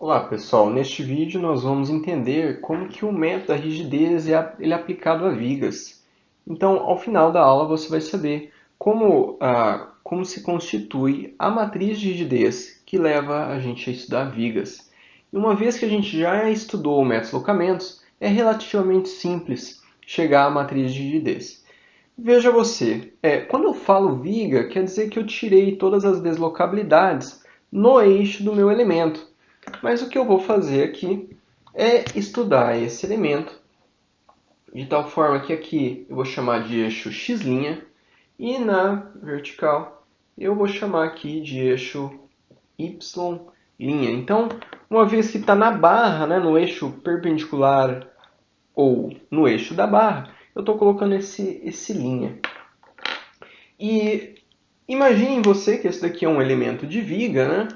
Olá pessoal, neste vídeo nós vamos entender como que o método da rigidez ele é aplicado a vigas. Então, ao final da aula você vai saber como se constitui a matriz de rigidez que leva a gente a estudar vigas. E uma vez que a gente já estudou o método de deslocamentos, é relativamente simples chegar à matriz de rigidez. Veja você, quando eu falo viga, quer dizer que eu tirei todas as deslocabilidades no eixo do meu elemento. Mas o que eu vou fazer aqui é estudar esse elemento de tal forma que aqui eu vou chamar de eixo x' e na vertical eu vou chamar aqui de eixo y'. Então, uma vez que está na barra, né, no eixo perpendicular ou no eixo da barra, eu estou colocando esse linha. E imagine você que esse daqui é um elemento de viga, né?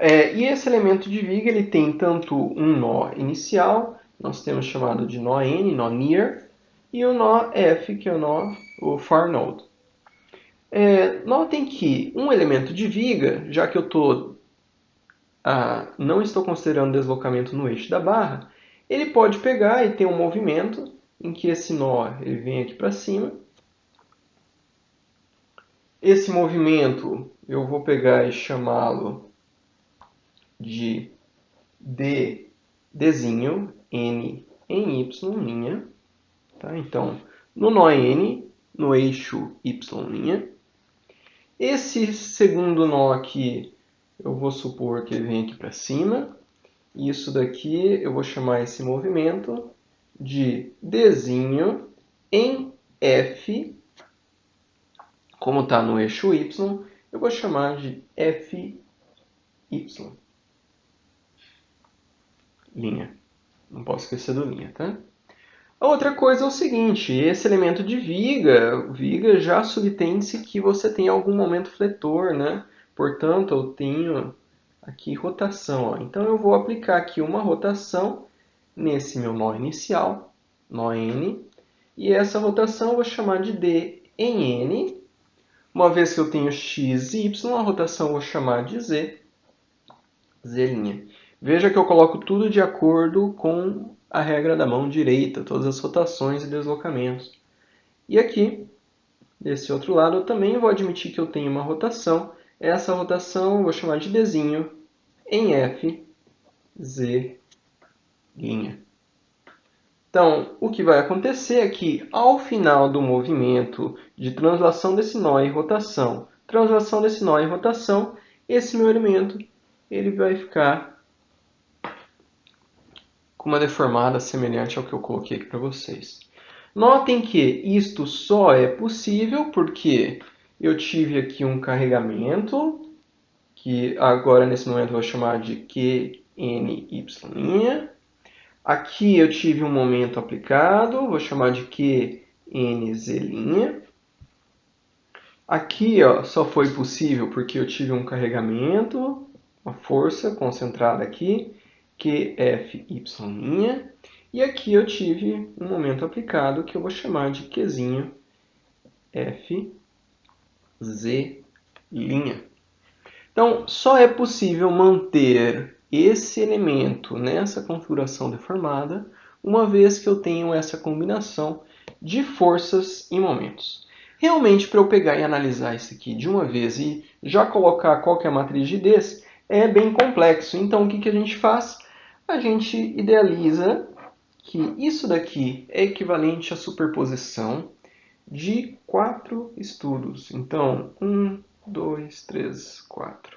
E esse elemento de viga ele tem tanto um nó inicial, nós temos chamado de nó N, nó near, e o nó F, que é o far node. Notem que um elemento de viga, já que eu não estou considerando deslocamento no eixo da barra, ele pode pegar e ter um movimento em que esse nó ele vem aqui para cima. Esse movimento eu vou pegar e chamá-lo de Dzinho, N em Y'. Tá? Então, no nó N, no eixo Y'. Esse segundo nó aqui, eu vou supor que ele vem aqui para cima. Isso daqui, eu vou chamar esse movimento de Dzinho em F. Como está no eixo Y, eu vou chamar de Fy'. Linha. Não posso esquecer do linha, tá? A outra coisa é o seguinte, esse elemento de viga já subtende-se que você tem algum momento fletor, né? Portanto, eu tenho aqui rotação. Ó. Então, eu vou aplicar aqui uma rotação nesse meu nó inicial, nó N, e essa rotação eu vou chamar de D em N. Uma vez que eu tenho x e y, a rotação eu vou chamar de Z, Z'. Veja que eu coloco tudo de acordo com a regra da mão direita, todas as rotações e deslocamentos. E aqui, desse outro lado, eu também vou admitir que eu tenho uma rotação. Essa rotação eu vou chamar de Dzinho em F, Z'. Então, o que vai acontecer é que, ao final do movimento de translação desse nó em rotação, translação desse nó em rotação, esse meu elemento ele vai ficar com uma deformada semelhante ao que eu coloquei aqui para vocês. Notem que isto só é possível porque eu tive aqui um carregamento, que agora nesse momento eu vou chamar de QNY'. Aqui eu tive um momento aplicado, vou chamar de QNZ'. Aqui só foi possível porque eu tive um carregamento, uma força concentrada aqui, QFY'. E aqui eu tive um momento aplicado que eu vou chamar de Qzinho FZ'. Então, só é possível manter esse elemento nessa configuração deformada uma vez que eu tenho essa combinação de forças e momentos. Realmente, para eu pegar e analisar isso aqui de uma vez e já colocar qual que é a matriz de rigidez, é bem complexo. Então, o que a gente faz? A gente idealiza que isso daqui é equivalente à superposição de 4 estudos. Então, 1, 2, 3, 4.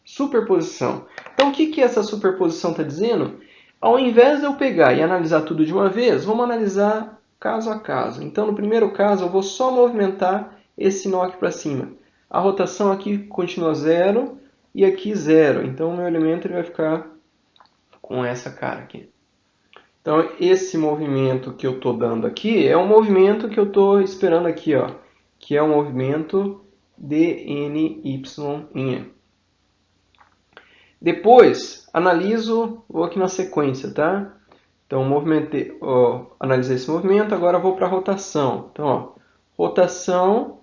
Superposição. Então, o que essa superposição está dizendo? Ao invés de eu pegar e analisar tudo de uma vez, vamos analisar caso a caso. Então, no primeiro caso, eu vou só movimentar esse nó aqui para cima. A rotação aqui continua 0 e aqui 0. Então, o meu elemento ele vai ficar com essa cara aqui. Então, esse movimento que eu estou dando aqui é um movimento que eu estou esperando aqui, que é o movimento DNY'. Depois, vou aqui na sequência, tá? Então, analisei esse movimento, agora vou para a rotação. Então, rotação,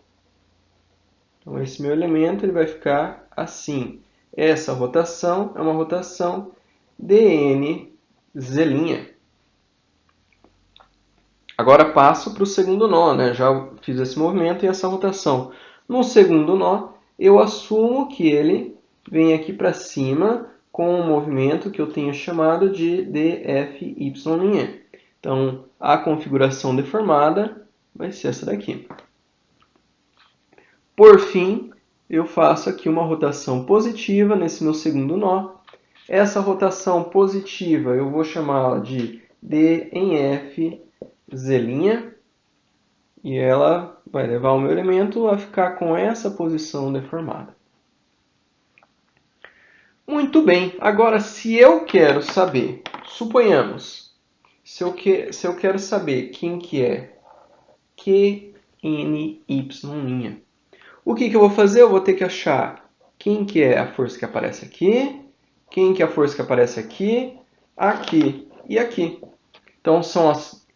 então esse meu elemento ele vai ficar assim. Essa rotação é uma rotação dn z'. Agora passo para o segundo nó, né? Já fiz esse movimento e essa rotação. No segundo nó, eu assumo que ele vem aqui para cima com um movimento que eu tenho chamado de dfy'. Então, a configuração deformada vai ser essa daqui. Por fim, eu faço aqui uma rotação positiva nesse meu segundo nó. Essa rotação positiva eu vou chamá-la de d em f z', e ela vai levar o meu elemento a ficar com essa posição deformada. Muito bem, agora se eu quero saber, suponhamos, se eu quero saber quem que é QNY', o que eu vou fazer? Eu vou ter que achar quem que é a força que aparece aqui, quem que é a força que aparece aqui, aqui e aqui. Então são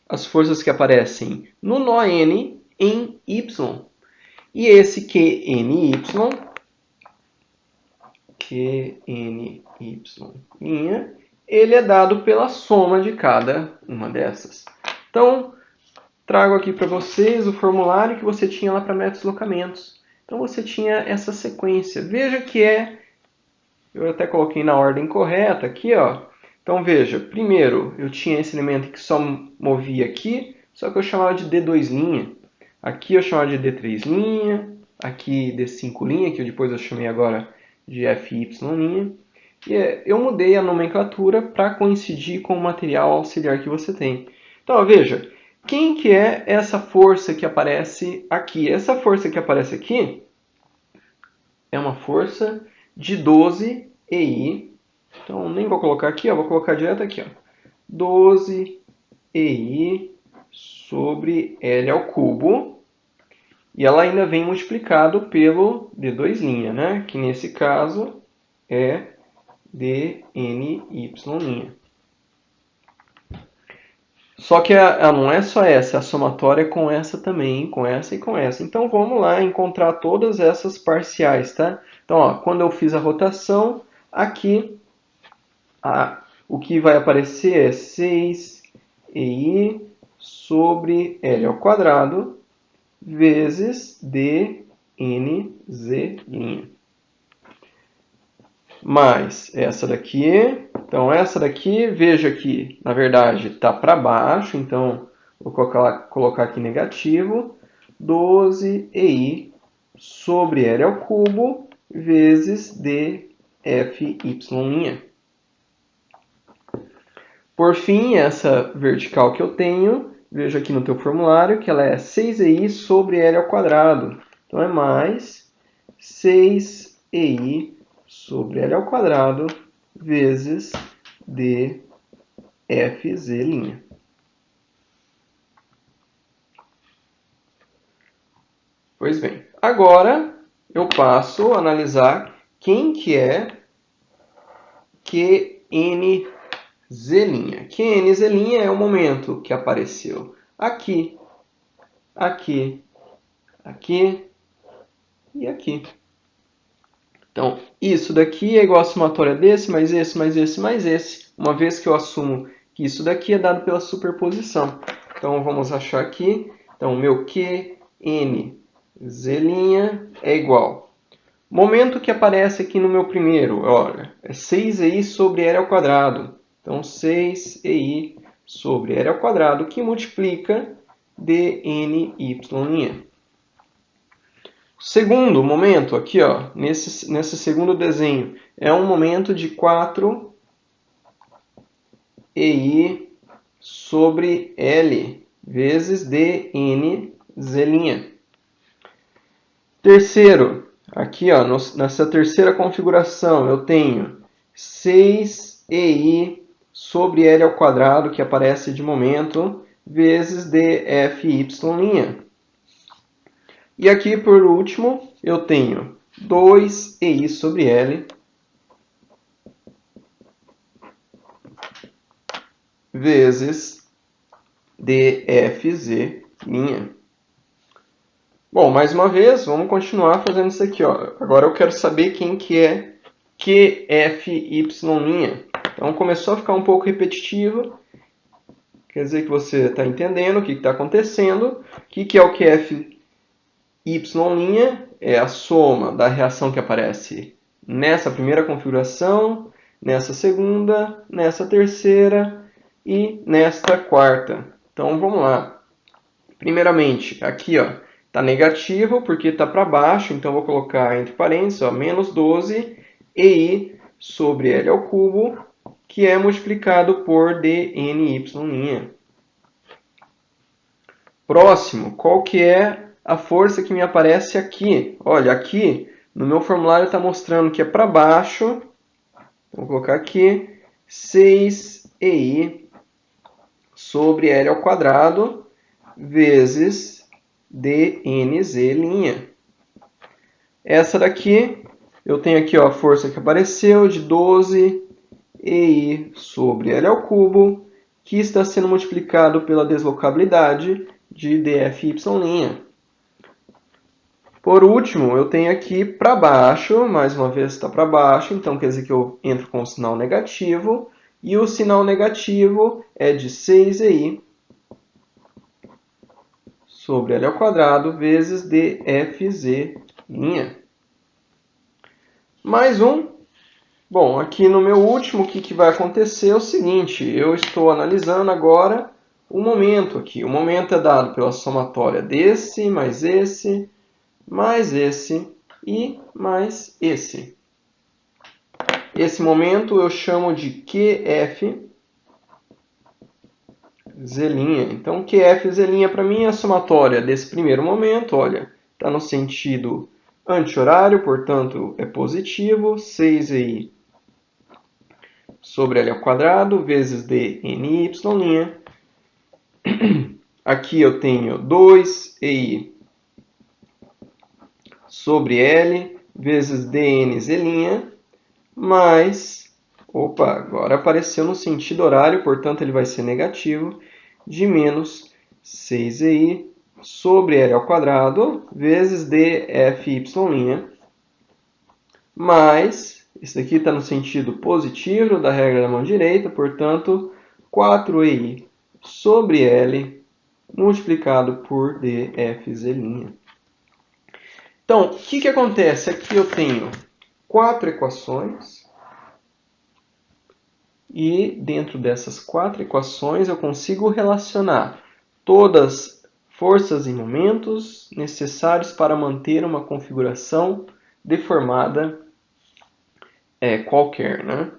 as forças que aparecem no nó N em Y. E esse QNY, ele é dado pela soma de cada uma dessas. Então, trago aqui para vocês o formulário que você tinha lá para métodos e deslocamentos. Então você tinha essa sequência. Veja que eu até coloquei na ordem correta aqui, ó. Então veja, primeiro eu tinha esse elemento que só movia aqui, só que eu chamava de D2'. Aqui eu chamava de D3', aqui D5', que depois eu chamei agora de FY'. E eu mudei a nomenclatura para coincidir com o material auxiliar que você tem. Então veja, quem que é essa força que aparece aqui? Essa força que aparece aqui é uma força de 12 EI. Então, nem vou colocar aqui, ó, vou colocar direto aqui. Ó. 12 EI sobre L ao cubo. E ela ainda vem multiplicado pelo D2', né? Que nesse caso é dNY'. Só que não é só essa, a somatória é com essa também, com essa e com essa. Então vamos lá encontrar todas essas parciais, tá? Então, ó, quando eu fiz a rotação, aqui o que vai aparecer é 6EI sobre L ao quadrado vezes dNz'. Mais essa daqui. Então, essa daqui, veja que, na verdade, está para baixo. Então, vou colocar aqui negativo. 12EI sobre L ao cubo vezes dFy'. Por fim, essa vertical que eu tenho, veja aqui no teu formulário, que ela é 6EI sobre L ao quadrado. Então, é mais 6EI sobre L ao quadrado vezes dFz'. Pois bem, agora eu passo a analisar quem que é QNZ'. QNZ' é o momento que apareceu aqui, aqui, aqui e aqui. Então, isso daqui é igual a somatória desse, mais esse, mais esse, mais esse. Uma vez que eu assumo que isso daqui é dado pela superposição. Então, vamos achar aqui. Então, meu QNZ' é igual. Momento que aparece aqui no meu primeiro, olha, é 6EI sobre L ao quadrado. Então, 6EI sobre L ao quadrado, que multiplica dNY'. Segundo momento, aqui ó, nesse segundo desenho, é um momento de 4EI sobre L vezes dNz'. Terceiro, aqui ó, nessa terceira configuração, eu tenho 6EI sobre L ao quadrado, que aparece de momento, vezes dFy'. E aqui, por último, eu tenho 2EI sobre L vezes dFz'. Bom, mais uma vez, vamos continuar fazendo isso aqui. Ó. Agora eu quero saber quem que é QFY'. Então começou a ficar um pouco repetitivo, quer dizer que você está entendendo o que está acontecendo. O que é o QF y'? É a soma da reação que aparece nessa primeira configuração, nessa segunda, nessa terceira e nesta quarta. Então vamos lá. Primeiramente, aqui está negativo porque está para baixo, então vou colocar entre parênteses menos 12 EI sobre L ao cubo, que é multiplicado por dNy'. Próximo, qual que é a força que me aparece aqui? Olha, aqui no meu formulário está mostrando que é para baixo. Vou colocar aqui 6EI sobre L ao quadrado vezes dNz'. Essa daqui, eu tenho aqui a força que apareceu de 12 EI sobre L ao cubo, que está sendo multiplicado pela deslocabilidade de dFy'. Por último, eu tenho aqui para baixo, mais uma vez está para baixo, então quer dizer que eu entro com o sinal negativo, e o sinal negativo é de 6EI sobre L ao quadrado vezes dFz'. Mais um. Bom, aqui no meu último, o que vai acontecer é o seguinte, eu estou analisando agora o momento aqui. O momento é dado pela somatória desse, mais esse e mais esse. Esse momento eu chamo de QF'. Então, QF' para mim é a somatória desse primeiro momento. Olha, está no sentido anti-horário, portanto é positivo. 6EI sobre L ao quadrado vezes dNy'. Aqui eu tenho 2EI sobre L vezes dNz', mais, agora apareceu no sentido horário, portanto ele vai ser negativo, de menos 6EI sobre L ao quadrado vezes dFy', mais, isso daqui está no sentido positivo da regra da mão direita, portanto 4EI sobre L multiplicado por dFz'. Então, o que acontece? Aqui eu tenho 4 equações e dentro dessas 4 equações eu consigo relacionar todas forças e momentos necessários para manter uma configuração deformada qualquer, né?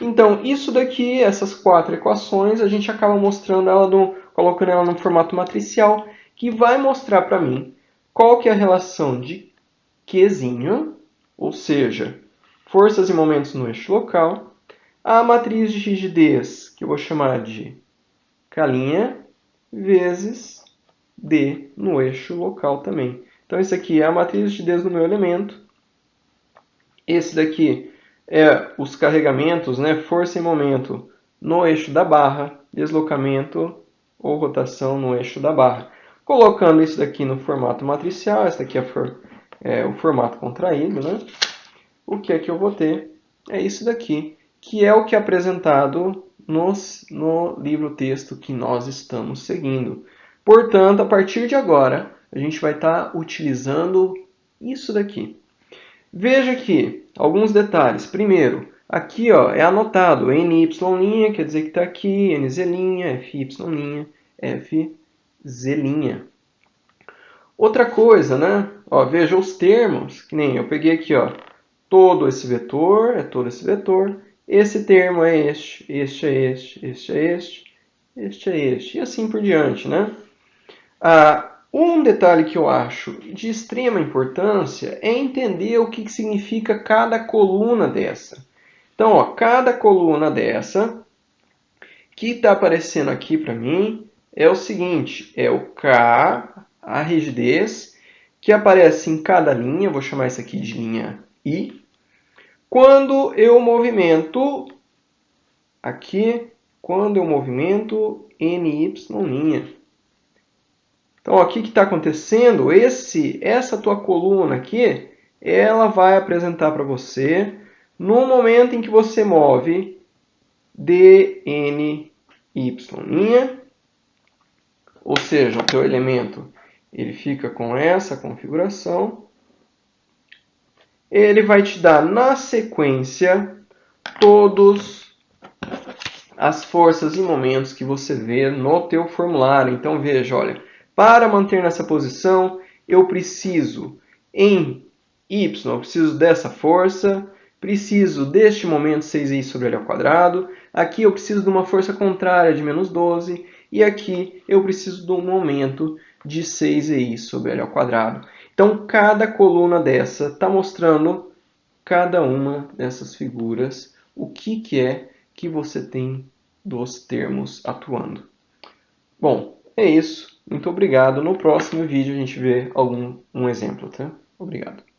Então, isso daqui, essas 4 equações, a gente acaba mostrando colocando ela no formato matricial, que vai mostrar para mim qual que é a relação de Qzinho, ou seja, forças e momentos no eixo local, a matriz de rigidez, que eu vou chamar de K', vezes D no eixo local também. Então, isso aqui é a matriz de rigidez do meu elemento. Esse daqui é os carregamentos, né, força e momento no eixo da barra, deslocamento ou rotação no eixo da barra. Colocando isso daqui no formato matricial, esse daqui é o formato contraído, né? O que é que eu vou ter? É isso daqui, que é o que é apresentado no livro-texto que nós estamos seguindo. Portanto, a partir de agora, a gente vai estar utilizando isso daqui. Veja aqui alguns detalhes. Primeiro, aqui é anotado NY', quer dizer que está aqui, NZ', FY', FZ'. Outra coisa, né? Veja os termos, que nem eu peguei aqui, todo esse vetor é todo esse vetor, esse termo é este, este é este, este é este, este é este, e assim por diante, né? Um detalhe que eu acho de extrema importância é entender o que significa cada coluna dessa. Então, cada coluna dessa que está aparecendo aqui para mim é o seguinte, é o K, a rigidez, que aparece em cada linha, vou chamar isso aqui de linha I, quando eu movimento aqui, quando eu movimento NY'. Então, aqui que está acontecendo, essa tua coluna aqui, ela vai apresentar para você, no momento em que você move dny', ou seja, o teu elemento ele fica com essa configuração. Ele vai te dar na sequência todas as forças e momentos que você vê no teu formulário. Então veja, olha, para manter nessa posição, eu preciso em y, eu preciso dessa força, preciso deste momento 6i sobre L ao quadrado, aqui eu preciso de uma força contrária de menos 12, e aqui eu preciso de um momento de 6i sobre L ao quadrado. Então, cada coluna dessa está mostrando cada uma dessas figuras, o que é que você tem dos termos atuando. Bom, é isso. Muito obrigado. No próximo vídeo a gente vê um exemplo, tá? Obrigado.